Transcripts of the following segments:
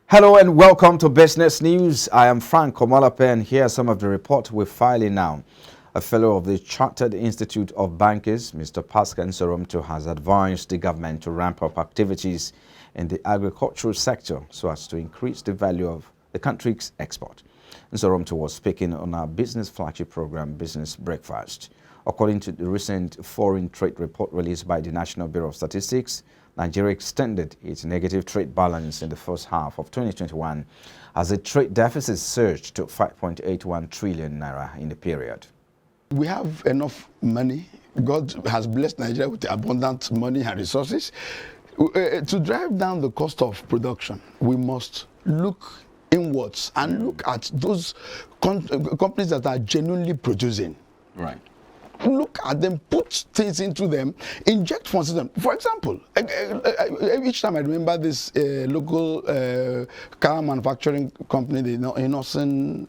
Hello and welcome to Business News. I am Frank Komalape and here are some of the reports we're filing now. A fellow of the Chartered Institute of Bankers, Mr. Pascal Nsoromto, has advised the government to ramp up activities in the agricultural sector so as to increase the value of the country's export. Nsoromto was speaking on our business flagship program, Business Breakfast. According to the recent foreign trade report released by the National Bureau of Statistics, Nigeria extended its negative trade balance in the first half of 2021 as the trade deficit surged to 5.81 trillion naira in the period. We have enough money. God has blessed Nigeria with abundant money and resources. To drive down the cost of production, we must look inwards and look at those companies that are genuinely producing. Right. Look at them, put things into them, inject funds in them. For example, each time I remember this local car manufacturing company, in Austin,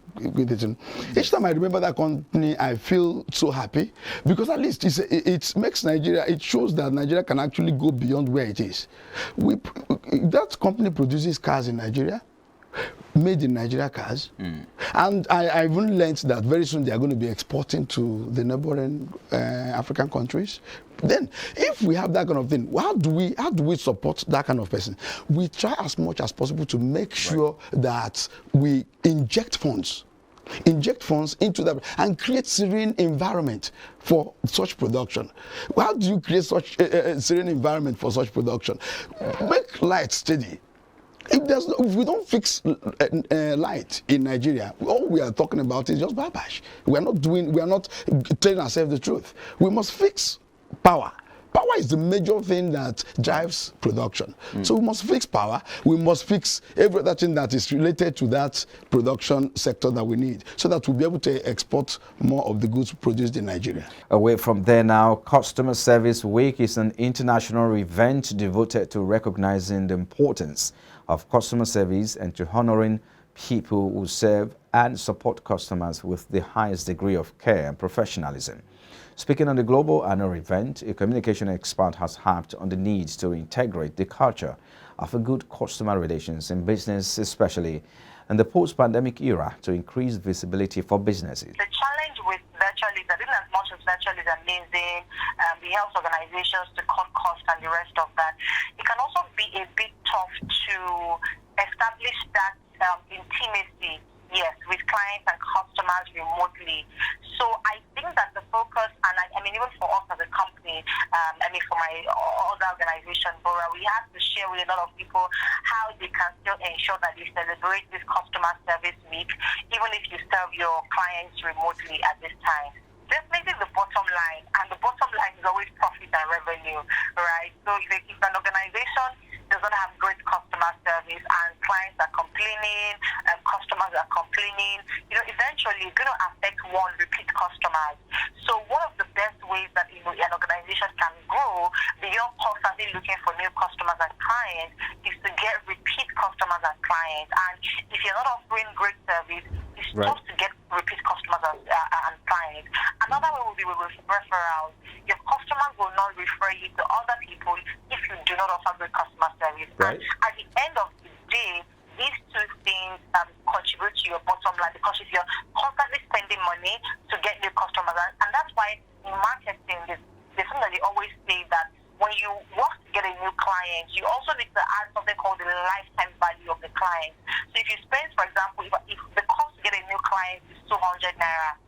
each time I remember that company, I feel so happy because at least it makes Nigeria, it shows that Nigeria can actually go beyond where it is. That company produces cars in Nigeria, made in Nigeria cars, and I even learned that very soon they are going to be exporting to the neighboring African countries. Then, if we have that kind of thing, how do we support that kind of person? We try as much as possible to make sure that we inject funds into that and create serene environment for such production. How do you create such a serene environment for such production? Make light steady. If we don't fix light in Nigeria, all we are talking about is just babash. We are not telling ourselves the truth. We must fix power. Power is the major thing that drives production. So we must fix power. We must fix every other thing that is related to that production sector that we need so that we'll be able to export more of the goods produced in Nigeria. Away from there now, Customer Service Week is an international event devoted to recognizing the importance of customer service and to honoring people who serve and support customers with the highest degree of care and professionalism. Speaking on the global annual event, a communication expert has harped on the need to integrate the culture of a good customer relations in business, especially in the post-pandemic era, to increase visibility for businesses. The challenge with virtualism, in as much as virtual is amazing, the health organizations to cut costs and the rest of that, it can also be a bit tough to establish that intimacy, yes, with clients and customers remotely. So I think that the focus, and I mean, even for us as a company, for my other organization, Bora, we have to share with a lot of people how they can still ensure that they celebrate this customer service week, even if you serve your clients remotely at this time. Definitely the bottom line, and the bottom line is always profit and revenue, right? So if an organization doesn't have great customer service and clients are complaining and customers are complaining, eventually it's going to affect repeat customers. So one of the best ways that an organization can grow beyond constantly looking for new customers and clients is to get repeat customers and clients. And if you're not offering great service, it's tough to get repeat customers and clients. Another way will be with referrals. Your customers will not refer you to other people if you do not offer great customer service. Right. And at the end of the day, these two things contribute to your bottom line, because if you're constantly spending money to get new customers, and that's why in marketing, there's something that they always say that when you want to get a new client, you also need to add something called the lifetime value of the client. So if you spend, for example, if the cost to get a new client is 200 naira,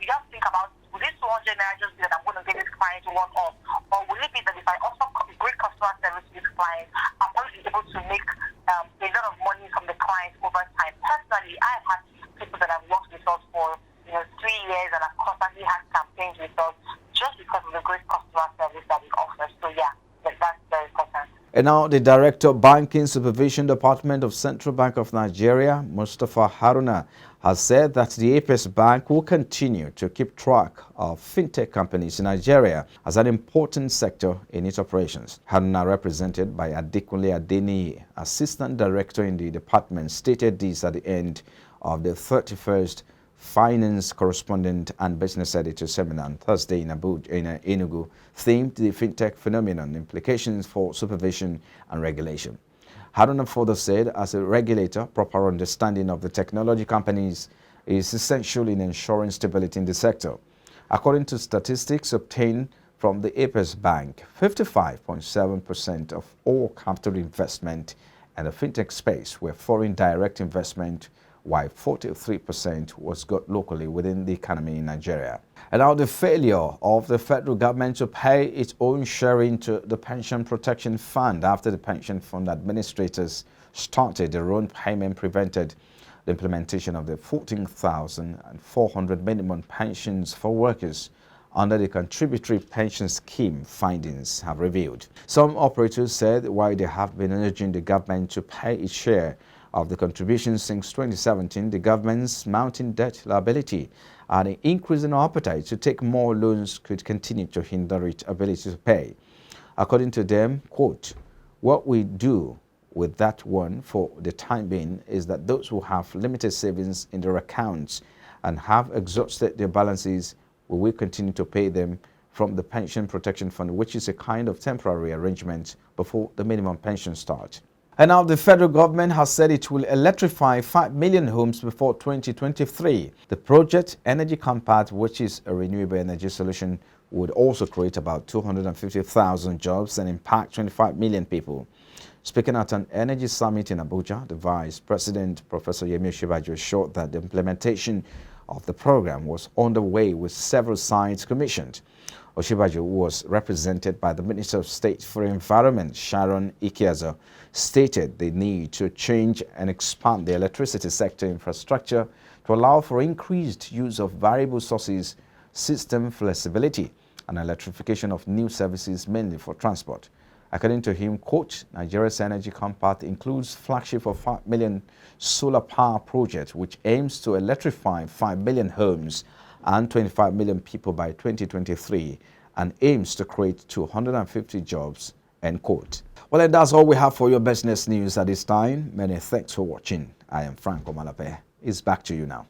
you have to think about, will this 200 naira just be that I'm going to get this client one-off, or will it be that if I offer great customer service to this client, I'm probably able to make a lot of money from the client over time? Personally, I've had people that have worked with us for 3 years and have constantly had campaigns with us just because of the great customer service that we offer. So yeah, that's very important. And now the Director of Banking Supervision Department of Central Bank of Nigeria, Mustafa Haruna, has said that the Apex Bank will continue to keep track of fintech companies in Nigeria as an important sector in its operations. Haruna, represented by Adekunle Adeniyi, Assistant Director in the department, stated this at the end of the 31st Finance Correspondent and Business Editor Seminar on Thursday in Enugu, themed the fintech phenomenon, implications for supervision and regulation. Haruna further said, as a regulator, proper understanding of the technology companies is essential in ensuring stability in the sector. According to statistics obtained from the Apex Bank, 55.7% of all capital investment in the fintech space were foreign direct investment, while 43% was got locally within the economy in Nigeria. And now the failure of the federal government to pay its own share into the Pension Protection Fund after the pension fund administrators started their own payment prevented the implementation of the 14,400 minimum pensions for workers under the contributory pension scheme, findings have revealed. Some operators said while they have been urging the government to pay its share of the contributions since 2017, the government's mounting debt liability and an increase in appetite to take more loans could continue to hinder its ability to pay. According to them, quote, "What we do with that one for the time being is that those who have limited savings in their accounts and have exhausted their balances, we will continue to pay them from the Pension Protection Fund, which is a kind of temporary arrangement before the minimum pension starts." And now the federal government has said it will electrify 5 million homes before 2023. The project, Energy Compact, which is a renewable energy solution, would also create about 250,000 jobs and impact 25 million people. Speaking at an energy summit in Abuja, the Vice President, Professor Yemi Osinbajo, assured that the implementation of the program was underway with several sites commissioned. Osinbajo, who was represented by the Minister of State for Environment, Sharon Ikeaza, stated the need to change and expand the electricity sector infrastructure to allow for increased use of variable sources, system flexibility, and electrification of new services, mainly for transport. According to him, quote, Nigeria's Energy Compact includes flagship of 5 million solar power project, which aims to electrify 5 million homes and 25 million people by 2023 and aims to create 250 jobs, end quote. Well, and that's all we have for your business news at this time. Many thanks for watching. I am Frank Omalape. It's back to you now.